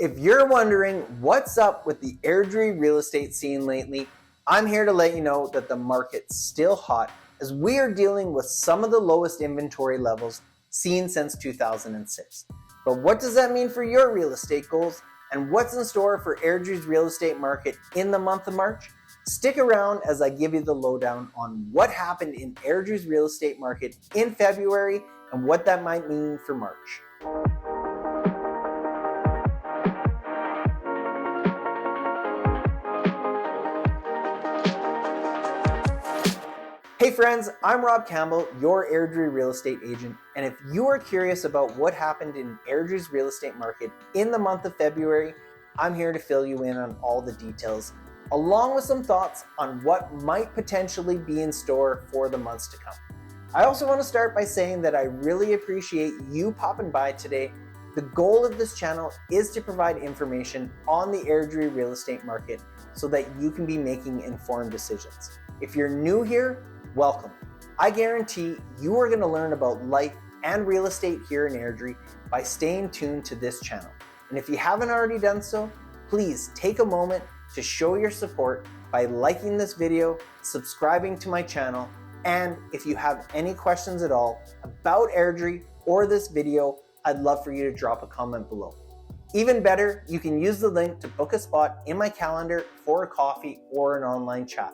If you're wondering what's up with the Airdrie real estate scene lately, I'm here to let you know that the market's still hot as we are dealing with some of the lowest inventory levels seen since 2006. But what does that mean for your real estate goals? And what's in store for Airdrie's real estate market in the month of March? Stick around as I give you the lowdown on what happened in Airdrie's real estate market in February and what that might mean for March. Hey friends, I'm Rob Campbell, your Airdrie real estate agent, and if you are curious about what happened in Airdrie's real estate market in the month of February, I'm here to fill you in on all the details, along with some thoughts on what might potentially be in store for the months to come. I also want to start by saying that I really appreciate you popping by today. The goal of this channel is to provide information on the Airdrie real estate market so that you can be making informed decisions. If you're new here, welcome. I guarantee you are going to learn about life and real estate here in Airdrie by staying tuned to this channel. And if you haven't already done so, please take a moment to show your support by liking this video, subscribing to my channel, and if you have any questions at all about Airdrie or this video, I'd love for you to drop a comment below. Even better, you can use the link to book a spot in my calendar for a coffee or an online chat.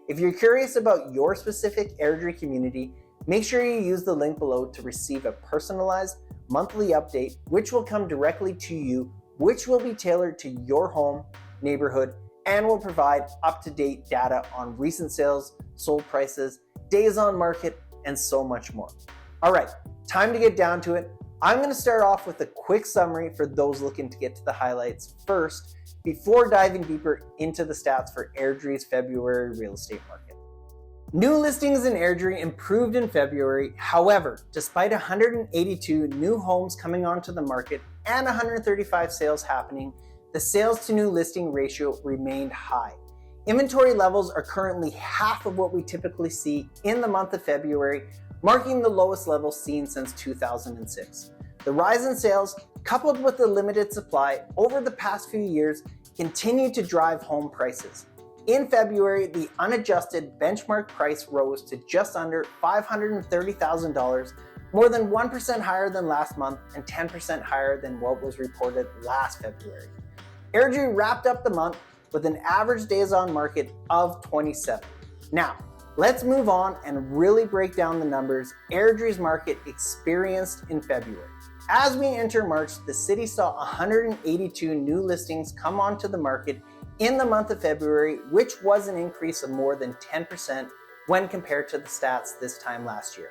If you're curious about your specific Airdrie community, make sure you use the link below to receive a personalized monthly update, which will come directly to you, which will be tailored to your home, neighborhood, and will provide up-to-date data on recent sales, sold prices, days on market, and so much more. All right, time to get down to it. I'm going to start off with a quick summary for those looking to get to the highlights first, before diving deeper into the stats for Airdrie's February real estate market. New listings in Airdrie improved in February. However, despite 182 new homes coming onto the market and 135 sales happening, the sales to new listing ratio remained high. Inventory levels are currently half of what we typically see in the month of February, marking the lowest level seen since 2006. The rise in sales, coupled with the limited supply over the past few years, continued to drive home prices. In February, the unadjusted benchmark price rose to just under $530,000, more than 1% higher than last month and 10% higher than what was reported last February. Airdrie wrapped up the month with an average days on market of 27. Now, let's move on and really break down the numbers Airdrie's market experienced in February. As we enter March, the city saw 182 new listings come onto the market in the month of February, which was an increase of more than 10% when compared to the stats this time last year.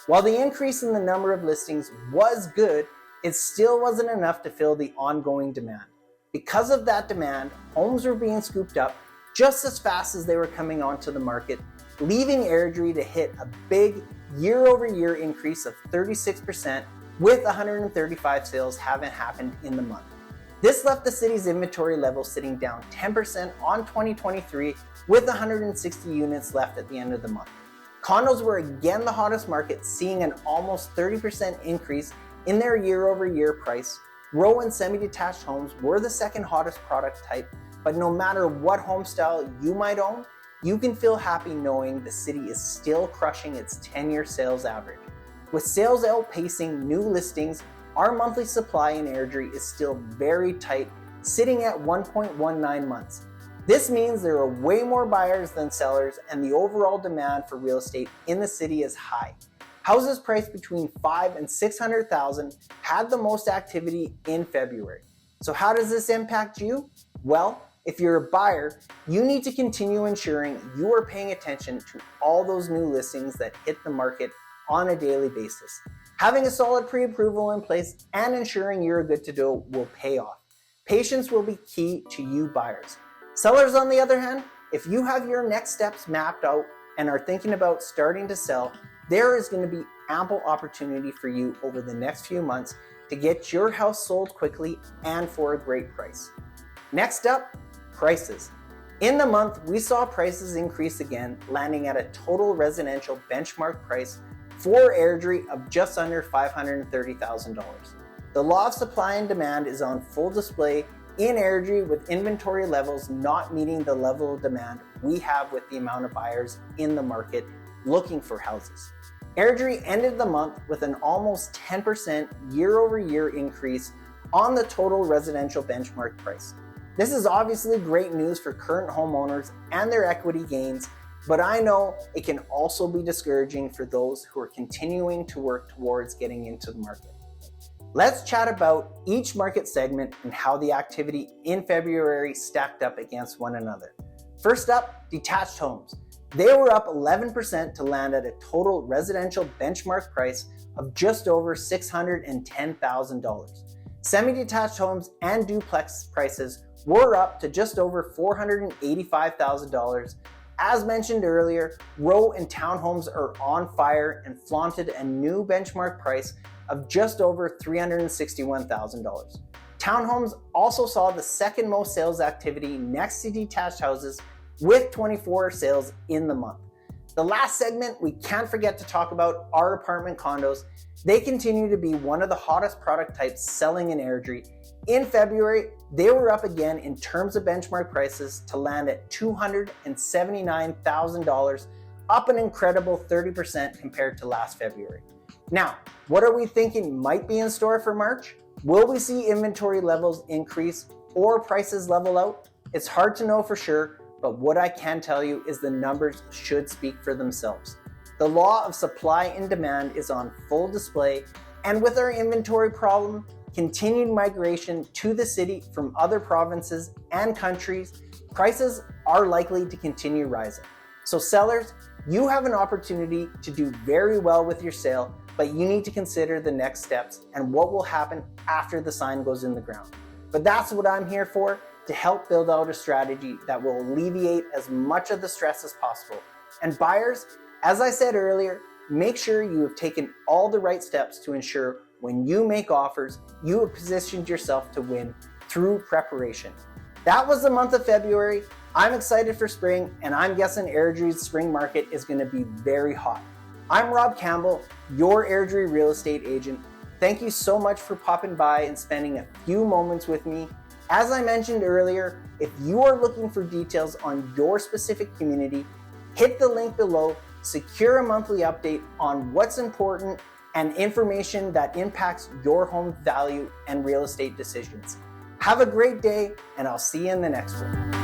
While the increase in the number of listings was good, it still wasn't enough to fill the ongoing demand. Because of that demand, homes were being scooped up just as fast as they were coming onto the market, leaving Airdrie to hit a big year-over-year increase of 36%, with 135 sales having happened in the month. This left the city's inventory level sitting down 10% on 2023, with 160 units left at the end of the month. Condos were again the hottest market, seeing an almost 30% increase in their year-over-year price. Row and semi-detached homes were the second hottest product type, but no matter what home style you might own, you can feel happy knowing the city is still crushing its 10-year sales average. With sales outpacing new listings, our monthly supply in Airdrie is still very tight, sitting at 1.19 months. This means there are way more buyers than sellers, and the overall demand for real estate in the city is high. Houses priced between $500,000 and $600,000 had the most activity in February. So how does this impact you? Well, if you're a buyer, you need to continue ensuring you are paying attention to all those new listings that hit the market on a daily basis. Having a solid pre-approval in place and ensuring you're good to go will pay off. Patience will be key to you buyers. Sellers, on the other hand, if you have your next steps mapped out and are thinking about starting to sell, there is going to be ample opportunity for you over the next few months to get your house sold quickly and for a great price. Next up, prices. In the month, we saw prices increase again, landing at a total residential benchmark price for Airdrie of just under $530,000. The law of supply and demand is on full display in Airdrie, with inventory levels not meeting the level of demand we have with the amount of buyers in the market looking for houses. Airdrie ended the month with an almost 10% year-over-year increase on the total residential benchmark price. This is obviously great news for current homeowners and their equity gains, but I know it can also be discouraging for those who are continuing to work towards getting into the market. Let's chat about each market segment and how the activity in February stacked up against one another. First up, detached homes. They were up 11% to land at a total residential benchmark price of just over $610,000. Semi-detached homes and duplex prices were up to just over $485,000. As mentioned earlier, row and townhomes are on fire and flaunted a new benchmark price of just over $361,000. Townhomes also saw the second most sales activity next to detached houses, with 24 sales in the month. The last segment we can't forget to talk about are apartment condos. They continue to be one of the hottest product types selling in Airdrie. In February, they were up again in terms of benchmark prices to land at $279,000, up an incredible 30% compared to last February. Now, what are we thinking might be in store for March? Will we see inventory levels increase or prices level out? It's hard to know for sure, but what I can tell you is the numbers should speak for themselves. The law of supply and demand is on full display, and with our inventory problem, continued migration to the city from other provinces and countries, prices are likely to continue rising. So sellers, you have an opportunity to do very well with your sale, but you need to consider the next steps and what will happen after the sign goes in the ground. But that's what I'm here for, to help build out a strategy that will alleviate as much of the stress as possible. And buyers, as I said earlier, make sure you have taken all the right steps to ensure when you make offers, you have positioned yourself to win through preparation. That was the month of February. I'm excited for spring, and I'm guessing Airdrie's spring market is going to be very hot. I'm Rob Campbell, your Airdrie real estate agent. Thank you so much for popping by and spending a few moments with me. As I mentioned earlier, if you are looking for details on your specific community, hit the link below, secure a monthly update on what's important and information that impacts your home value and real estate decisions. Have a great day, and I'll see you in the next one.